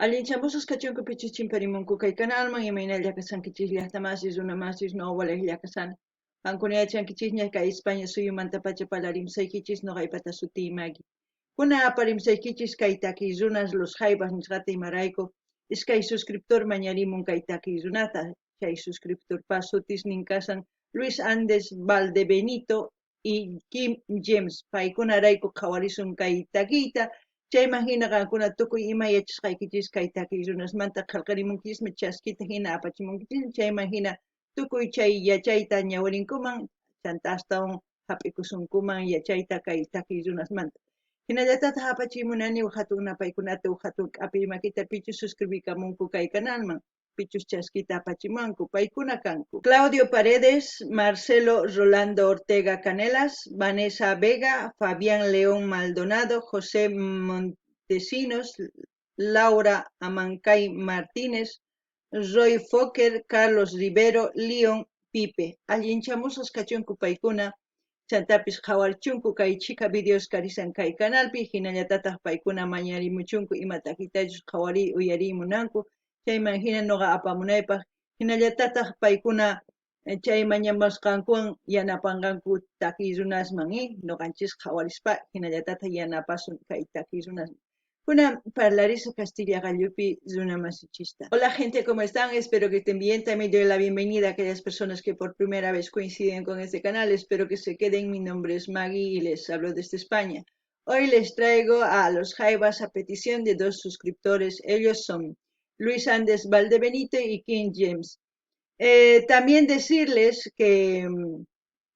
Allinchamusas kachunku pichis chimparimunku kay kanalman imaynalla kasankichis llaqtamasis runamasis ñawpalay llaqasana. Qankuna yachankichikña kay España suyumanta pachapala rimsaykichis noqaypata sutiymaki. Kuna aparimsaykichis kay takiy runas los jaybas nisqata imarayku iskay suscriptor mañarimun kay takiy runata. Chay suscriptorpa sutisnin kasan Luis Andes Valdebenito y Kim James paykunarayku qhawarisun kay takiyta. Chayman hina qankuna tukuy ima yachasqaykichis kay takiy runasmanta qillqarimunkismi chaskita hina apachimunkismi chayman hina tukuy chay yachayta ñawirinkuman chantastawan hap'ikusunkuman yachayta kay takiy runasmanta. Hinallatataq apachimunani hatun napaykunata hatun k'api makita pichus suscribikamunku kay canalman. Pichus chaskita apachimanku paykuna kanku. Claudio Paredes, Marcelo Rolando Ortega Canelas, Vanessa Vega, Fabián León Maldonado, José Montesinos, Laura Amancay Martínez, Roy Fokker, Carlos Rivero, León Pipe. Allinchamusas kachunku paykuna chantapis qhawarchunku kay chika videos karisan kay canalpi hinallatataq paykuna mañarimuchunku imatakitachus qhawari uyarimunanku chayman hina noqa apamunaypaq hinallatataq paykuna chay mañamasqankuwan yanapanqanku takiy runasman noqanchis qhawarispa hinallatataq yanapasun kay takiy runasman. Kuna parlariza Castilla Gallupi Zunamasichista. Hola gente, ¿cómo están? Espero que estén bien. También doy la bienvenida a aquellas personas que por primera vez coinciden con este canal. Espero que se queden. Mi nombre es Maggie y les hablo desde España. Hoy les traigo a los jaivas a petición de dos suscriptores. Ellos son Luis Andes Valdebenito y King James. También decirles que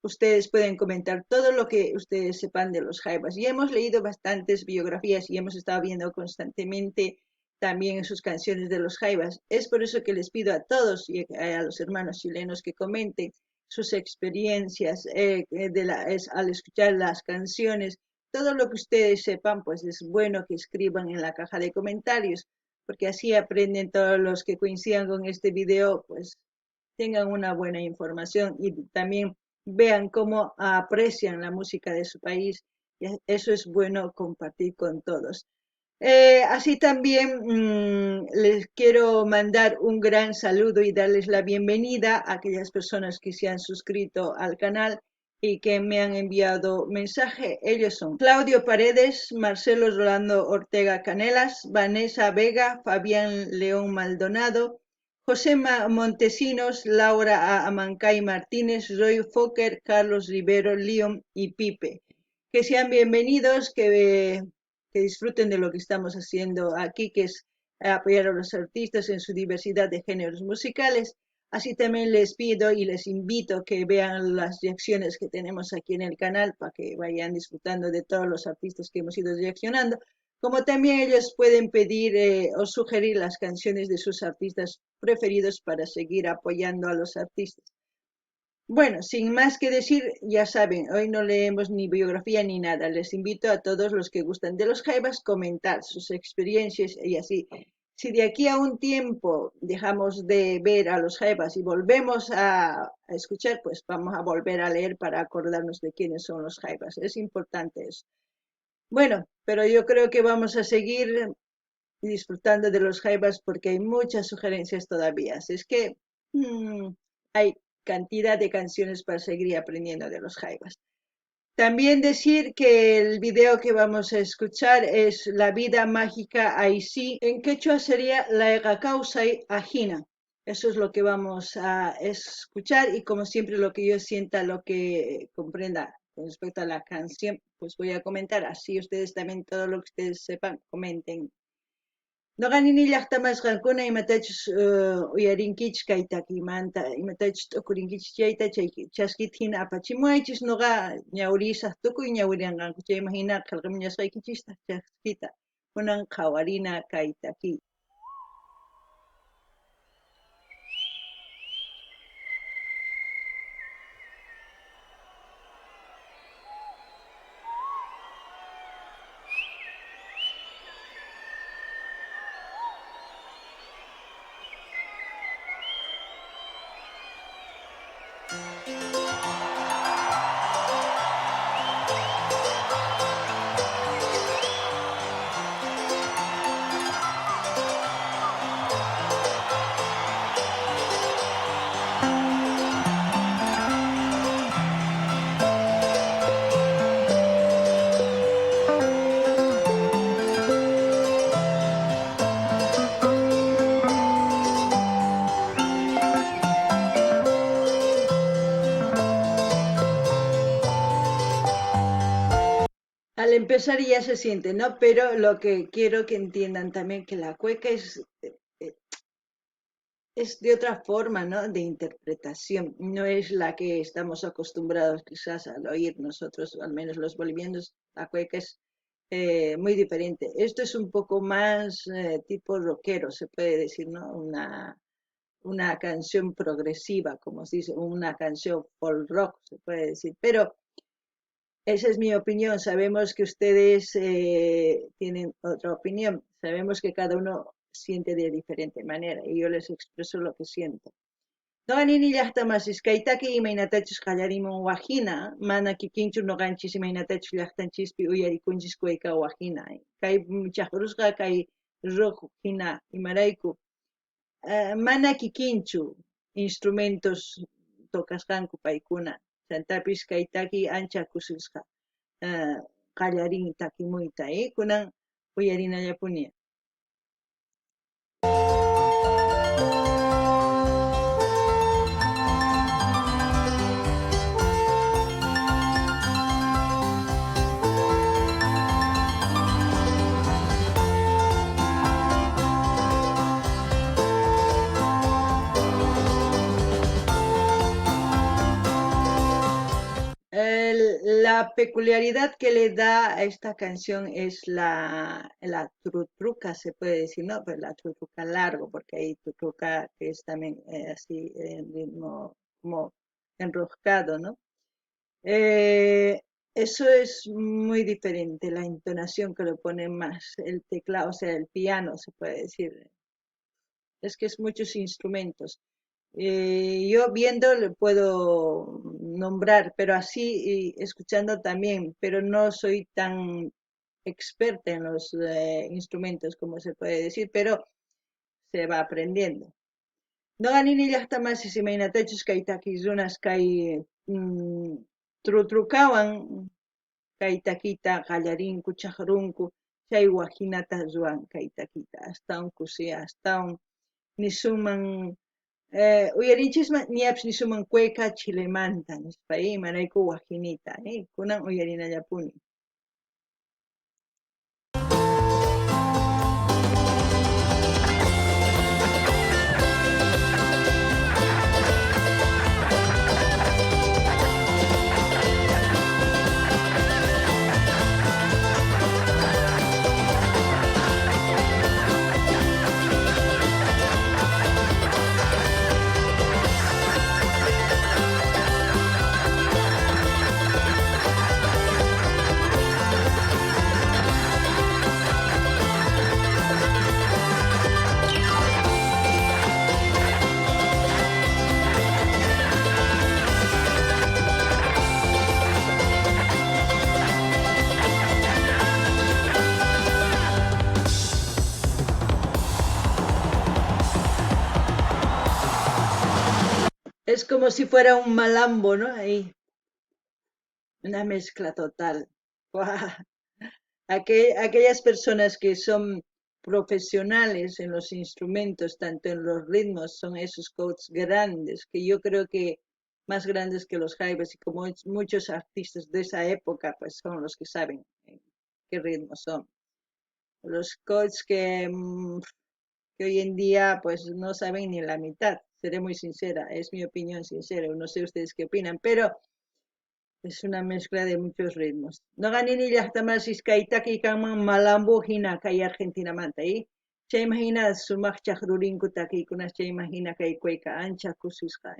ustedes pueden comentar todo lo que ustedes sepan de los jaivas. Y hemos leído bastantes biografías y hemos estado viendo constantemente también sus canciones de los jaivas. Es por eso que les pido a todos y a los hermanos chilenos que comenten sus experiencias al escuchar las canciones. Todo lo que ustedes sepan, pues es bueno que escriban en la caja de comentarios, porque así aprenden todos los que coincidan con este video, pues tengan una buena información y también vean cómo aprecian la música de su país. Y eso es bueno compartir con todos. Así también les quiero mandar un gran saludo y darles la bienvenida a aquellas personas que se han suscrito al canal y que me han enviado mensaje. Ellos son Claudio Paredes, Marcelo Rolando Ortega Canelas, Vanessa Vega, Fabián León Maldonado, José Montesinos, Laura Amancay Martínez, Roy Fokker, Carlos Rivero, León y Pipe. Que sean bienvenidos, que disfruten de lo que estamos haciendo aquí, que es apoyar a los artistas en su diversidad de géneros musicales. Así también les pido y les invito que vean las reacciones que tenemos aquí en el canal para que vayan disfrutando de todos los artistas que hemos ido reaccionando. Como también ellos pueden pedir o sugerir las canciones de sus artistas preferidos para seguir apoyando a los artistas. Bueno, sin más que decir, ya saben, hoy no leemos ni biografía ni nada. Les invito a todos los que gustan de los jaivas comentar sus experiencias y así. Si de aquí a un tiempo dejamos de ver a los jaivas y volvemos a escuchar, pues vamos a volver a leer para acordarnos de quiénes son los jaivas. Es importante eso. Bueno, pero yo creo que vamos a seguir disfrutando de los jaivas porque hay muchas sugerencias todavía. Así es que hay cantidad de canciones para seguir aprendiendo de los jaivas. También decir que el video que vamos a escuchar es La vida mágica Aisí. En quechua sería La Egakausai Ajina. Eso es lo que vamos a escuchar y como siempre lo que yo sienta, lo que comprenda con respecto a la canción, pues voy a comentar. Así ustedes también todo lo que ustedes sepan, comenten. Noqanini llaqtamasqankuna imatachus uyarinkichis kay takimanta imatachus t'ukurinkichis chayta chay chaskita hina apachimuaychis noqa ñawrisaq tukuy ñawirinqanku chayman hina qillqamuñasqaykichista chaskita kunan qhawarina kay takiy. empezar ya se siente, ¿no? Pero lo que quiero que entiendan también que la cueca es de otra forma, ¿no? De interpretación. No es la que estamos acostumbrados quizás al oír nosotros, al menos los bolivianos. La cueca es muy diferente. Esto es un poco más tipo rockero, se puede decir, ¿no? Una canción progresiva, como se dice, una canción folk rock, se puede decir. Pero esa es mi opinión. Sabemos que ustedes tienen otra opinión. Sabemos que cada uno siente de diferente manera y yo les expreso lo que siento. Noqanini llaqtamasís kaytaki imaynatachus qallarimun wajina, mana kikinchu noqanchis imaynatachus llaqtanchispi uyarikunchis kuayka wajina. Kay chaqrusqa kay rock hina imarayku mana kikinchu instrumentos tokasqanku paykuna. Chantapis kaytaki ancha kusisqa qallarin takimuyta, kunan uyarinallapuni. La peculiaridad que le da a esta canción es la trutruca, se puede decir, ¿no? Pues la trutruca largo, porque hay trutruca que es también así en ritmo como enroscado, ¿no? Eh, Eso es muy diferente, la entonación que le pone más el teclado, o sea, el piano, se puede decir. Es que es muchos instrumentos. Yo viendo le puedo nombrar, pero así escuchando también, pero no soy tan experta en los instrumentos como se puede decir, pero se va aprendiendo. No ganini llaqtamas imaynatachus kay takizunas kay trutrukawan kay takita qallarinku chaqrunku chay wajinata ruwan kay takita astawan kusi astawan nisuman uyarinchisman ñapish nisuman cueca chilemanta nispa imarayku wajinita kunan uyarinallapuni. Es como si fuera un malambo, ¿no? Ahí, una mezcla total. ¡Guau! Aquellas personas que son profesionales en los instrumentos, tanto en los ritmos, son esos coaches grandes, que yo creo que más grandes que los jaivas y como muchos artistas de esa época, pues son los que saben qué ritmos son. Los coaches que hoy en día pues no saben ni la mitad, seré muy sincera, es mi opinión sincera, no sé ustedes qué opinan, pero es una mezcla de muchos ritmos. No ganini llaqtamas kaytaki kanman malambo hina kay Argentina manta, chay imagina sumaq chaqrurinku takiykunas chay imagina kay cueca ancha kusisqa,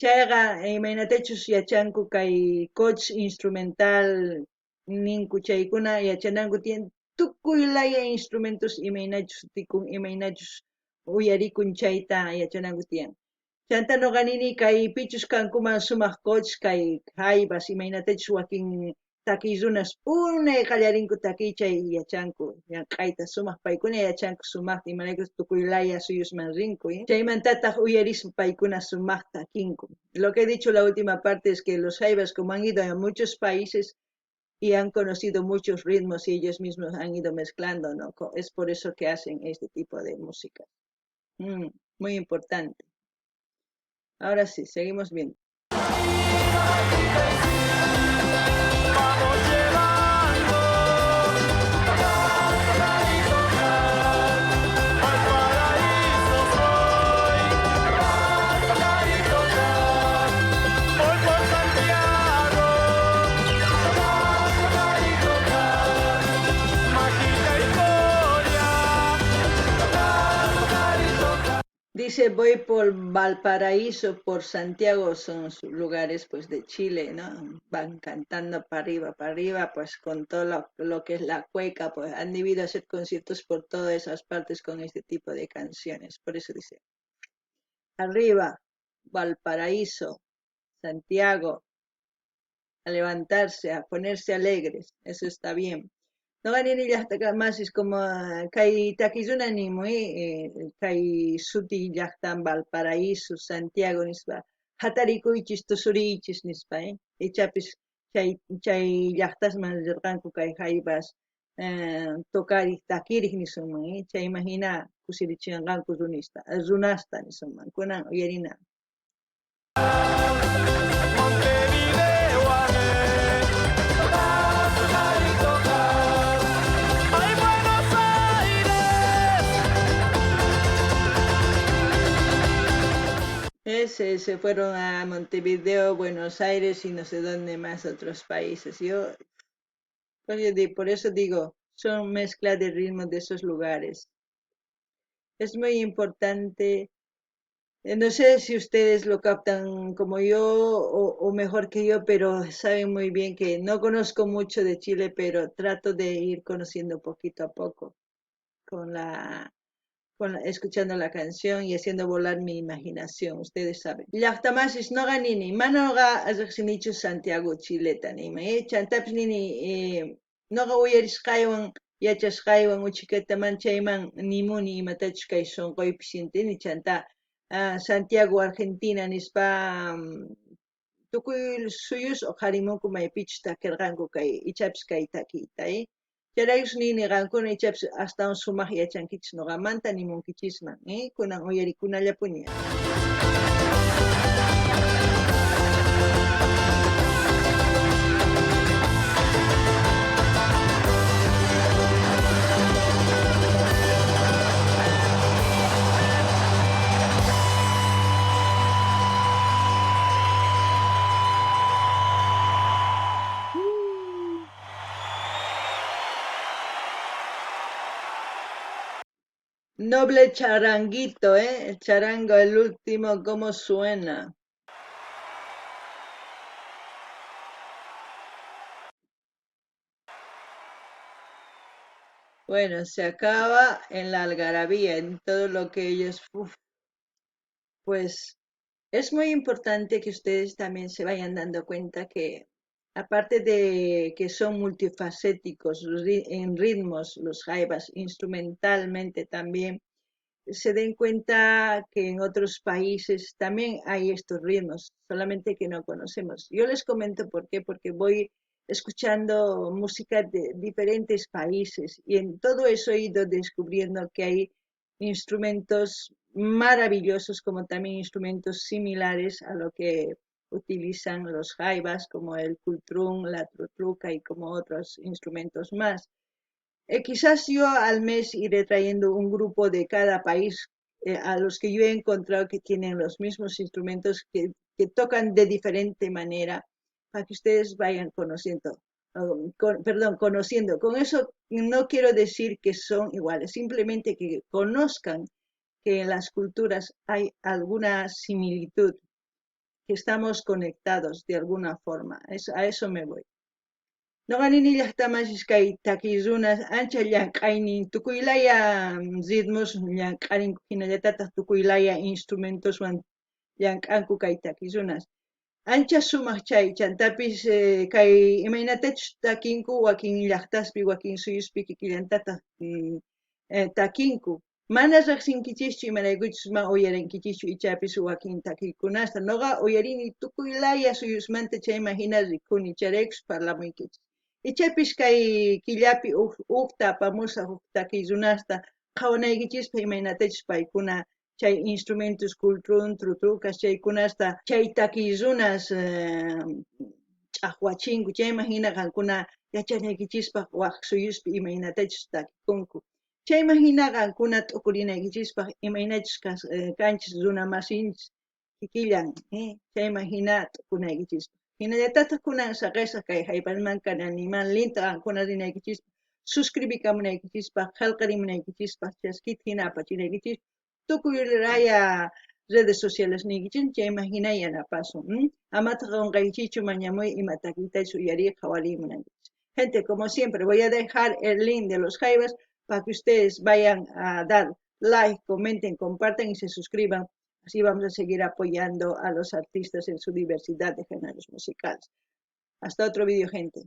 chayqa imaynatachus yachanku kay coach instrumental ninku chaykuna yachananku tiyan tukuy laya instrumentos imaynachus tikun imaynachus uyarikun chayta yachananku tiyan. Chanta noqanini kay pichus kankuman sumaq coach kay jaivas imaynatachus wakin takiy runas unay qallarinku takiy chay yachanku llank'ayta sumaq paykuna yachanku sumaqta imanaykus tukuy laya suyusman rinku chaymantataq uyarispa paykuna sumaqta takinku. Lo que he dicho la última parte es que los jaivas como han ido a muchos países y han conocido muchos ritmos y ellos mismos han ido mezclando, ¿no? Es por eso que hacen este tipo de música. Muy importante. Ahora sí, seguimos viendo. Vamos, lleva Dice, voy por Valparaíso, por Santiago, son lugares pues de Chile, ¿no? Van cantando para arriba, pues con todo lo que es la cueca, pues han debido hacer conciertos por todas esas partes con este tipo de canciones. Por eso dice, arriba, Valparaíso, Santiago, a levantarse, a ponerse alegres, eso está bien. No ganin llaqta más es como kay takizuna ni muy kay suti llaqtan Valparaíso, Santiago nispa hatarikuychis tusurichis nispa ichapis chay llaqtasman rirqanku kay haybas tokariq takirik nisunman chay imagina kusirichinqanku runasta nisunman kunan uyarina. Se fueron a Montevideo, Buenos Aires y no sé dónde más, otros países. Por eso digo, son mezcla de ritmos de esos lugares. Es muy importante, no sé si ustedes lo captan como yo o mejor que yo, pero saben muy bien que no conozco mucho de Chile, pero trato de ir conociendo poquito a poco con escuchando la canción y haciendo volar mi imaginación, ustedes saben. Llaqtamasis no ganini, manoga azaqsinichu Santiago Chileta nima, chantapis nini, noga uyarisqaywan, yachasqaywan uchikataman chayman nimuni imatachus kay sunquypis sintini chanta Santiago Argentina nispa tukuy suyus o qharimunku maypichus takirqanku kay ichapis kay takiyta, Charaykus nini qankuna ichapis astawan sumaq yachankichis noqamanta nimunkichisman, kunan uyarikunallapuni. Noble charanguito, el charango, el último, ¿cómo suena? Bueno, se acaba en la algarabía, en todo lo que ellos, pues es muy importante que ustedes también se vayan dando cuenta que, aparte de que son multifacéticos en ritmos, los jaivas, instrumentalmente también, se den cuenta que en otros países también hay estos ritmos, solamente que no conocemos. Yo les comento por qué, porque voy escuchando música de diferentes países y en todo eso he ido descubriendo que hay instrumentos maravillosos como también instrumentos similares a lo que utilizan los jaivas como el kultrún, la trutruca y como otros instrumentos más. Quizás yo al mes iré trayendo un grupo de cada país a los que yo he encontrado que tienen los mismos instrumentos que tocan de diferente manera para que ustedes vayan conociendo, perdón, conociendo. Con eso no quiero decir que son iguales, simplemente que conozcan que en las culturas hay alguna similitud, que estamos conectados de alguna forma. A eso me voy. Noqanini llaqtamachis kay takirunas ancha llank'aynin tukuylaya ritmos llank'arinku hinallatataq tukuylaya instrumentoswan llank'anku kay takirunas. Ancha sumaq chay chantapis kay imaynatachus takinku wakin llaqtaspi wakin suyuspi kikillantataq takinku. Mana riqsinkichischu imaraykuchus ma uyarinkichikchu ichapis wakin takiykunasta. Noqa uyarini tukuylaya suyusmanta chayma hina rikuni charaykus parlamunkichis. Ichapis kay killapi uqta apamusaq huk takiy runasta qhawanaykichispa imaynatachus paykuna chay instrumentos kultrun, trutrukas chaykunasta chay takiy runas ch'aqwachinku chayma hina qankuna yachanaykichispa waq suyuspi imaynatachus takikunku. Chayma hina qankuna t'ukurinaykichispa imaynachus kanchis runa masinchis kikillan, chayma hina t'ukunaykichispa. Hinallatataq kunan saqisaq kay haypasman kananiman linta qankuna rinaykichispa suscribikamunaykichispa qillqarimunaykichispa chaskita hina apachinaykichispa tukuyraya redes sociales nikichis chayman yanapasun. Amata qunqaykichu mañamuy imatakita suyari qhawarimunanchis. Gente, como siempre, voy a dejar el link de los Jaivas para que ustedes vayan a dar like, comenten, compartan y se suscriban. Así vamos a seguir apoyando a los artistas en su diversidad de géneros musicales. Hasta otro video, gente.